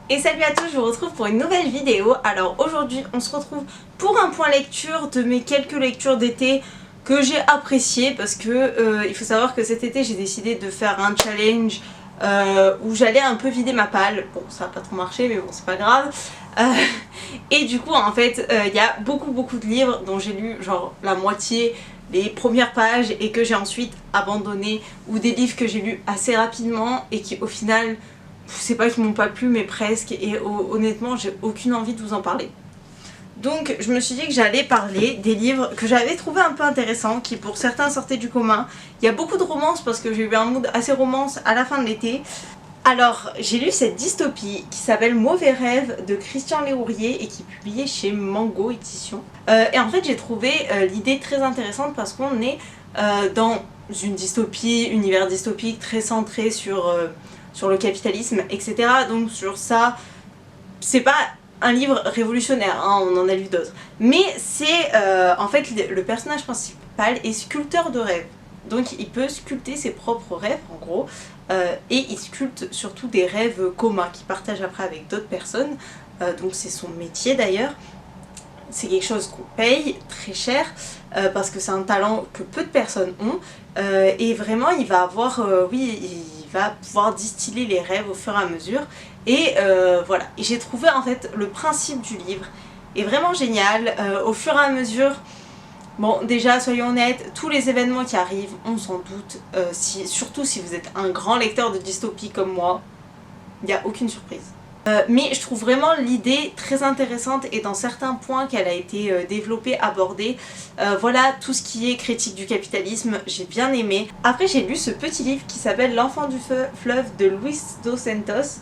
Et salut à tous, je vous retrouve pour une nouvelle vidéo. Alors aujourd'hui on se retrouve pour un point lecture de mes quelques lectures d'été que j'ai appréciées parce que il faut savoir que cet été j'ai décidé de faire un challenge où j'allais un peu vider ma palle. Bon, ça n'a pas trop marché mais bon, c'est pas grave. Et du coup en fait il y a beaucoup de livres dont j'ai lu genre la moitié, les premières pages, et que j'ai ensuite abandonné, ou des livres que j'ai lus assez rapidement et qui au final, c'est pas qu'ils m'ont pas plu mais presque, et honnêtement j'ai aucune envie de vous en parler. Donc je me suis dit que j'allais parler des livres que j'avais trouvé un peu intéressants, qui pour certains sortaient du commun. Il y a beaucoup de romances parce que j'ai eu un mood assez romance à la fin de l'été. Alors j'ai lu cette dystopie qui s'appelle Mauvais rêve de Christian Léourier et qui est publiée chez Mango Édition. Et en fait j'ai trouvé l'idée très intéressante parce qu'on est dans une dystopie, univers dystopique très centré sur le capitalisme, etc. Donc sur ça, c'est pas un livre révolutionnaire, hein, on en a lu d'autres. Mais c'est en fait le personnage principal est sculpteur de rêves. Donc il peut sculpter ses propres rêves en gros, et il sculpte surtout des rêves communs qu'il partage après avec d'autres personnes, donc c'est son métier d'ailleurs. C'est quelque chose qu'on paye très cher parce que c'est un talent que peu de personnes ont, et vraiment il va avoir, il va pouvoir distiller les rêves au fur et à mesure, et voilà. Et j'ai trouvé en fait le principe du livre est vraiment génial, au fur et à mesure. Bon, déjà, soyons honnêtes, tous les événements qui arrivent, on s'en doute, surtout si vous êtes un grand lecteur de dystopie comme moi, il n'y a aucune surprise. Mais je trouve vraiment l'idée très intéressante, et dans certains points qu'elle a été développée, abordée, voilà, tout ce qui est critique du capitalisme, j'ai bien aimé. Après j'ai lu ce petit livre qui s'appelle L'enfant du fleuve de Luis dos Santos,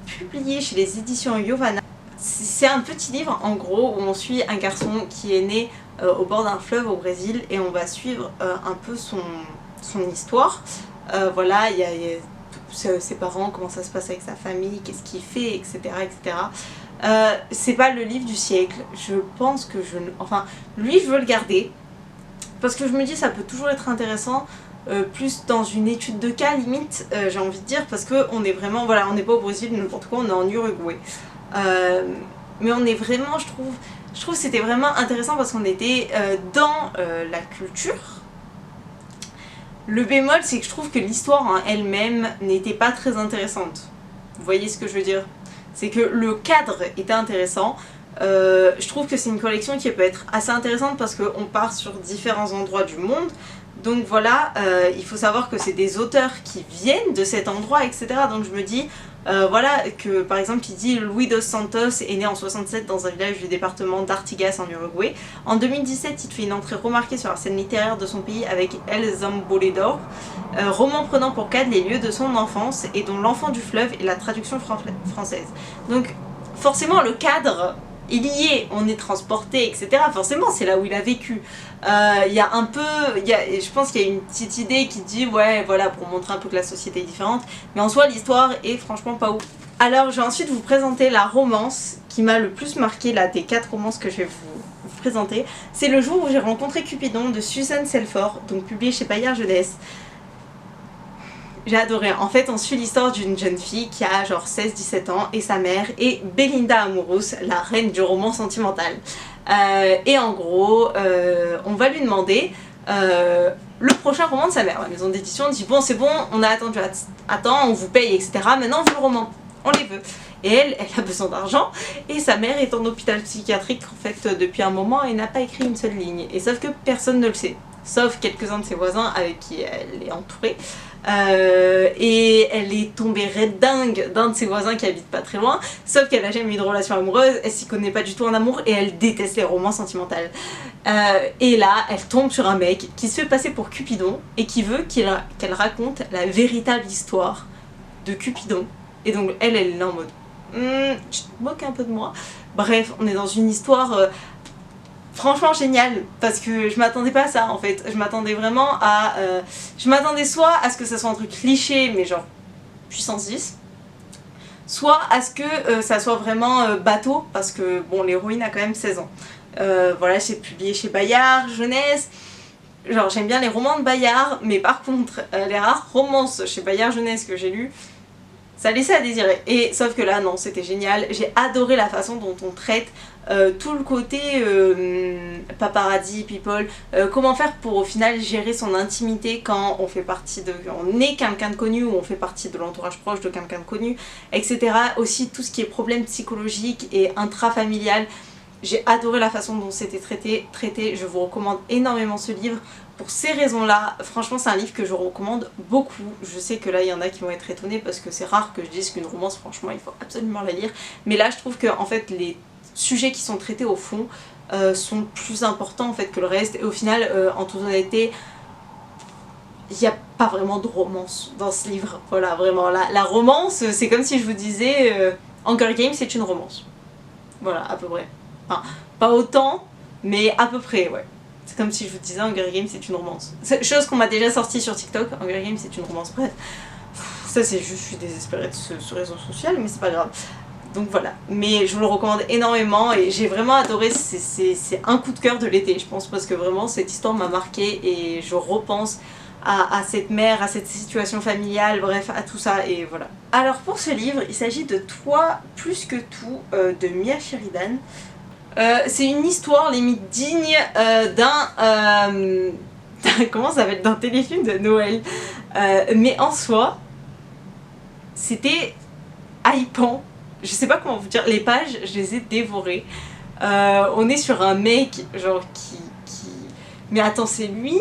publié chez les éditions Yovana. C'est un petit livre en gros où on suit un garçon qui est né au bord d'un fleuve au Brésil, et on va suivre un peu son histoire. Voilà, il y a ses parents, comment ça se passe avec sa famille, qu'est-ce qu'il fait, etc. etc. C'est pas le livre du siècle, je pense que enfin, lui je veux le garder, parce que je me dis ça peut toujours être intéressant, plus dans une étude de cas limite, j'ai envie de dire, parce qu'on est vraiment, voilà, on n'est pas au Brésil n'importe quoi, on est en Uruguay. Mais on est vraiment, je trouve que c'était vraiment intéressant parce qu'on était dans la culture. Le bémol, c'est que je trouve que l'histoire en elle-même n'était pas très intéressante. Vous voyez ce que je veux dire? C'est que le cadre était intéressant. Je trouve que c'est une collection qui peut être assez intéressante parce qu'on part sur différents endroits du monde. Donc voilà, il faut savoir que c'est des auteurs qui viennent de cet endroit, etc. Donc je me dis, voilà, que par exemple il dit Luis dos Santos est né en 67 dans un village du département d'Artigas en Uruguay. En 2017 il fait une entrée remarquée sur la scène littéraire de son pays avec El Zamboledor, roman prenant pour cadre les lieux de son enfance et dont L'enfant du fleuve est la traduction française. Donc forcément le cadre est lié, on est transporté, etc. Forcément c'est là où il a vécu. Il y a un peu, je pense qu'il y a une petite idée qui dit ouais voilà, pour montrer un peu que la société est différente, mais en soi l'histoire est franchement pas ouf. Alors je vais ensuite vous présenter la romance qui m'a le plus marqué là des 4 romances que je vais vous présenter. C'est Le jour où j'ai rencontré Cupidon de Susan Selford, donc publié chez Bayard Jeunesse. J'ai adoré. En fait on suit l'histoire d'une jeune fille qui a genre 16-17 ans et sa mère est Belinda Amorous, la reine du roman sentimental. Et en gros on va lui demander le prochain roman de sa mère. La maison d'édition dit bon c'est bon, on a attendu, attends, on vous paye, etc. Maintenant on veut le roman, on les veut. Et elle a besoin d'argent, et sa mère est en hôpital psychiatrique en fait depuis un moment et n'a pas écrit une seule ligne. Et sauf que personne ne le sait, sauf quelques-uns de ses voisins avec qui elle est entourée. Et elle est tombée raide dingue d'un de ses voisins qui habite pas très loin, sauf qu'elle a jamais eu de relation amoureuse, elle s'y connaît pas du tout en amour et elle déteste les romans sentimentaux. Et là elle tombe sur un mec qui se fait passer pour Cupidon et qui veut qu'elle raconte la véritable histoire de Cupidon. Et donc elle est là en mode tu te moques un peu de moi. Bref, on est dans une histoire franchement génial, parce que je m'attendais pas à ça en fait. Je m'attendais vraiment à... je m'attendais soit à ce que ça soit un truc cliché, mais genre puissance 10, soit à ce que ça soit vraiment bateau, parce que bon, l'héroïne a quand même 16 ans. Voilà, c'est publié chez Bayard Jeunesse. Genre j'aime bien les romans de Bayard, mais par contre les rares romances chez Bayard Jeunesse que j'ai lues, ça laissait à désirer. Et sauf que là non, c'était génial, j'ai adoré la façon dont on traite tout le côté paparazzi, people, comment faire pour au final gérer son intimité quand on fait partie de, on est quelqu'un de connu ou on fait partie de l'entourage proche de quelqu'un de connu, etc. Aussi tout ce qui est problème psychologique et intrafamilial. J'ai adoré la façon dont c'était traité, je vous recommande énormément ce livre. Pour ces raisons-là, franchement c'est un livre que je recommande beaucoup. Je sais que là il y en a qui vont être étonnés parce que c'est rare que je dise qu'une romance, franchement il faut absolument la lire. Mais là je trouve que en fait les sujets qui sont traités au fond sont plus importants en fait que le reste. Et au final, en toute honnêteté, il n'y a pas vraiment de romance dans ce livre. Voilà, vraiment, la romance, c'est comme si je vous disais Hunger Games c'est une romance. Voilà, à peu près. Enfin, pas autant, mais à peu près, ouais. C'est comme si je vous disais Hunger Games c'est une romance. Chose qu'on m'a déjà sortie sur TikTok, Hunger Games c'est une romance, bref. Ça c'est juste, je suis désespérée de ce réseau social, mais c'est pas grave. Donc voilà, mais je vous le recommande énormément et j'ai vraiment adoré, c'est un coup de cœur de l'été je pense, parce que vraiment cette histoire m'a marquée et je repense à cette mère, à cette situation familiale, bref, à tout ça et voilà. Alors pour ce livre, il s'agit de Toi plus que tout de Mia Sheridan. C'est une histoire limite digne comment ça s'appelle, d'un téléfilm de Noël. Mais en soi, c'était hypant. Je sais pas comment vous dire, les pages, je les ai dévorées. On est sur un mec, genre qui... Mais attends, c'est lui?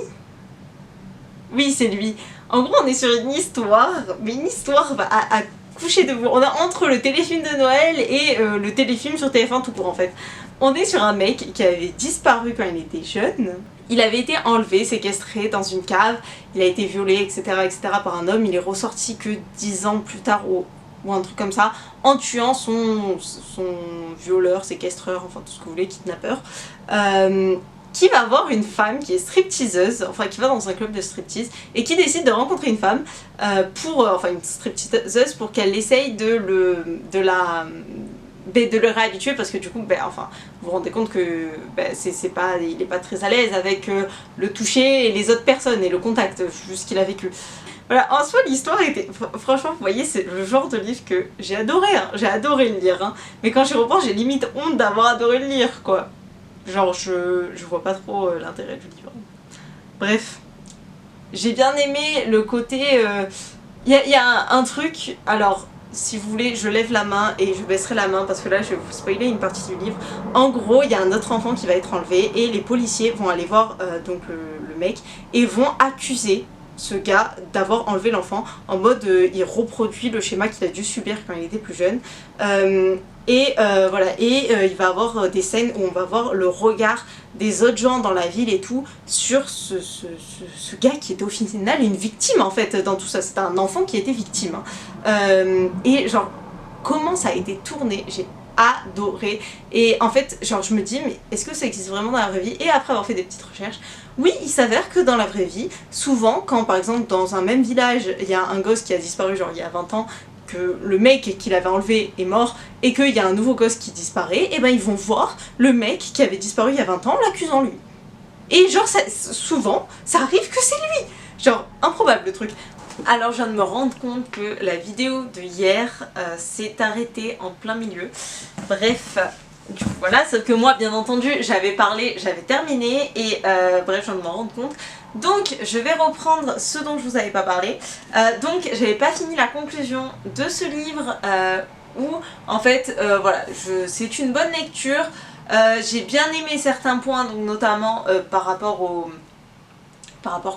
Oui, c'est lui. En gros, on est sur une histoire, mais une histoire à coucher debout. On a entre le téléfilm de Noël et le téléfilm sur TF1 tout court en fait. On est sur un mec qui avait disparu quand il était jeune. Il avait été enlevé, séquestré dans une cave, il a été violé, etc., etc. par un homme. Il est ressorti que 10 ans plus tard ou un truc comme ça, en tuant son violeur, séquestreur, enfin tout ce que vous voulez, kidnappeur. Qui va voir une femme qui est stripteaseuse, enfin qui va dans un club de striptease et qui décide de rencontrer une femme enfin une stripteaseuse pour qu'elle essaye de le réhabituer parce que du coup, enfin, vous vous rendez compte que il est pas très à l'aise avec le toucher et les autres personnes et le contact, juste ce qu'il a vécu. Voilà, en soi l'histoire était, franchement vous voyez c'est le genre de livre que j'ai adoré, hein. J'ai adoré le lire, hein. Mais quand j'y repense j'ai limite honte d'avoir adoré le lire quoi. Genre je vois pas trop l'intérêt du livre. Bref, j'ai bien aimé le côté, y a un truc, alors si vous voulez je lève la main et je baisserai la main parce que là je vais vous spoiler une partie du livre. En gros il y a un autre enfant qui va être enlevé et les policiers vont aller voir donc le mec et vont accuser ce gars d'avoir enlevé l'enfant en mode il reproduit le schéma qu'il a dû subir quand il était plus jeune. Voilà, il va y avoir des scènes où on va voir le regard des autres gens dans la ville et tout sur ce gars qui était au final une victime en fait dans tout ça. C'était un enfant qui était victime. Et genre comment ça a été tourné, j'ai adoré. Et en fait genre je me dis mais est-ce que ça existe vraiment dans la vraie vie? Et après avoir fait des petites recherches, oui il s'avère que dans la vraie vie, souvent quand par exemple dans un même village il y a un gosse qui a disparu genre il y a 20 ans, que le mec qui l'avait enlevé est mort et qu'il y a un nouveau gosse qui disparaît, et ben ils vont voir le mec qui avait disparu il y a 20 ans l'accusant lui. Et genre souvent ça arrive que c'est lui. Genre improbable le truc. Alors je viens de me rendre compte que la vidéo de hier s'est arrêtée en plein milieu. Bref, du coup voilà, sauf que moi bien entendu j'avais parlé, j'avais terminé et bref je viens de m'en rendre compte. Donc je vais reprendre ce dont je vous avais pas parlé. Donc j'avais pas fini la conclusion de ce livre où en fait voilà, c'est une bonne lecture. J'ai bien aimé certains points, donc notamment par rapport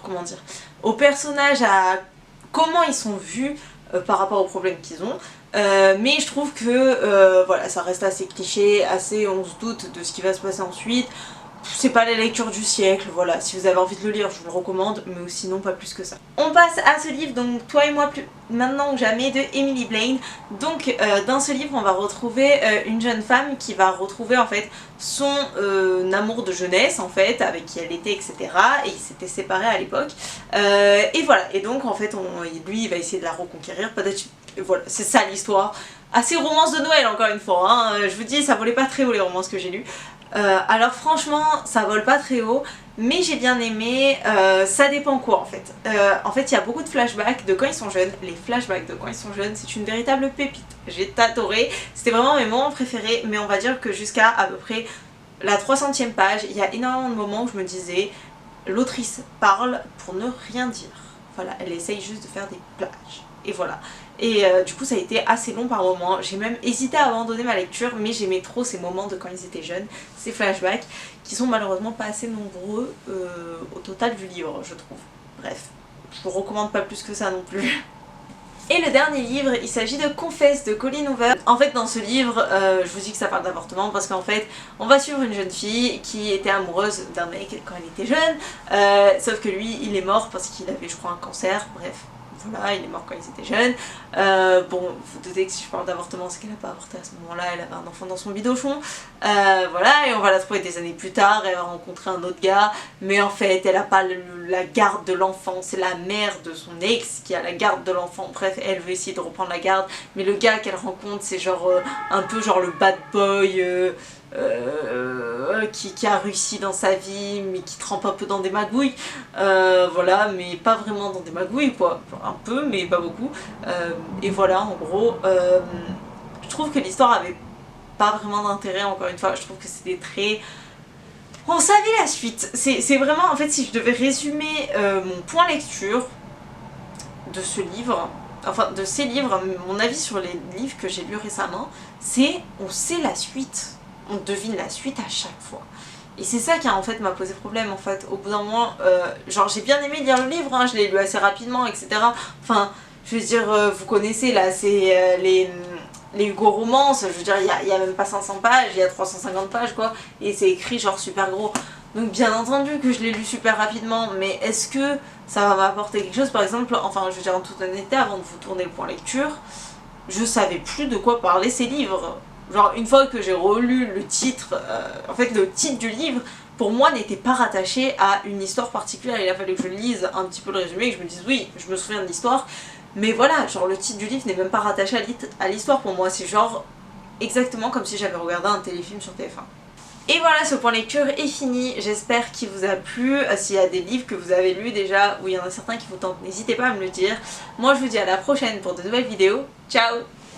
comment dire, aux personnages, à comment ils sont vus par rapport aux problèmes qu'ils ont. Mais je trouve que voilà, ça reste assez cliché, assez on se doute de ce qui va se passer ensuite. C'est pas la lecture du siècle, voilà, si vous avez envie de le lire je vous le recommande, mais sinon pas plus que ça. On passe à ce livre, donc Toi et moi plus maintenant ou jamais de Emily Blaine. Donc dans ce livre on va retrouver une jeune femme qui va retrouver en fait son amour de jeunesse en fait, avec qui elle était etc. Et ils s'étaient séparés à l'époque. Et voilà, et donc en fait lui il va essayer de la reconquérir, peut-être, voilà, c'est ça l'histoire. Assez romance de Noël encore une fois, hein. Je vous dis ça volait pas très haut les romances que j'ai lues. Alors franchement ça vole pas très haut mais j'ai bien aimé, ça dépend quoi en fait. En fait il y a beaucoup de flashbacks de quand ils sont jeunes, les flashbacks de quand ils sont jeunes c'est une véritable pépite, j'ai adoré, c'était vraiment mes moments préférés, mais on va dire que jusqu'à à peu près la 300e page, il y a énormément de moments où je me disais l'autrice parle pour ne rien dire, voilà, elle essaye juste de faire des plages, et voilà. Et du coup ça a été assez long par moments, j'ai même hésité à abandonner ma lecture mais j'aimais trop ces moments de quand ils étaient jeunes, ces flashbacks qui sont malheureusement pas assez nombreux au total du livre je trouve. Bref, je vous recommande pas plus que ça non plus. Et le dernier livre, il s'agit de Confess de Colleen Hoover. En fait dans ce livre, je vous dis que ça parle d'avortement parce qu'en fait on va suivre une jeune fille qui était amoureuse d'un mec quand elle était jeune, sauf que lui il est mort parce qu'il avait je crois un cancer, bref. Voilà, il est mort quand ils étaient jeunes. Bon, vous vous doutez que si je parle d'avortement, c'est qu'elle n'a pas avorté à ce moment-là, elle avait un enfant dans son bidochon. Voilà, et on va la trouver des années plus tard, elle va rencontrer un autre gars, mais en fait, elle n'a pas la garde de l'enfant, c'est la mère de son ex qui a la garde de l'enfant. Bref, elle veut essayer de reprendre la garde, mais le gars qu'elle rencontre, c'est genre un peu genre le bad boy. Qui a réussi dans sa vie mais qui trempe un peu dans des magouilles, voilà, mais pas vraiment dans des magouilles quoi, un peu mais pas beaucoup, et voilà en gros, je trouve que l'histoire avait pas vraiment d'intérêt, encore une fois, je trouve que c'était très... On savait la suite, c'est vraiment, en fait si je devais résumer mon point lecture de ce livre, enfin de ces livres, mon avis sur les livres que j'ai lus récemment, c'est on sait la suite. On devine la suite à chaque fois. Et c'est ça qui en fait m'a posé problème en fait. Au bout d'un moment, genre j'ai bien aimé lire le livre, hein, je l'ai lu assez rapidement, etc. Enfin, je veux dire, vous connaissez là, c'est les Hugo romances, je veux dire, il y a même pas 500 pages, il y a 350 pages quoi, et c'est écrit genre super gros. Donc bien entendu que je l'ai lu super rapidement, mais est-ce que ça va m'apporter quelque chose? Par exemple, enfin je veux dire en toute honnêteté, avant de vous tourner le point lecture, je savais plus de quoi parler ces livres. Genre une fois que j'ai relu le titre, en fait le titre du livre pour moi n'était pas rattaché à une histoire particulière, il a fallu que je lise un petit peu le résumé et que je me dise oui, je me souviens de l'histoire, mais voilà, genre le titre du livre n'est même pas rattaché à l'histoire pour moi, c'est genre exactement comme si j'avais regardé un téléfilm sur TF1. Et voilà, ce point lecture est fini, j'espère qu'il vous a plu. S'il y a des livres que vous avez lus déjà ou il y en a certains qui vous tentent, n'hésitez pas à me le dire. Moi je vous dis à la prochaine pour de nouvelles vidéos, ciao!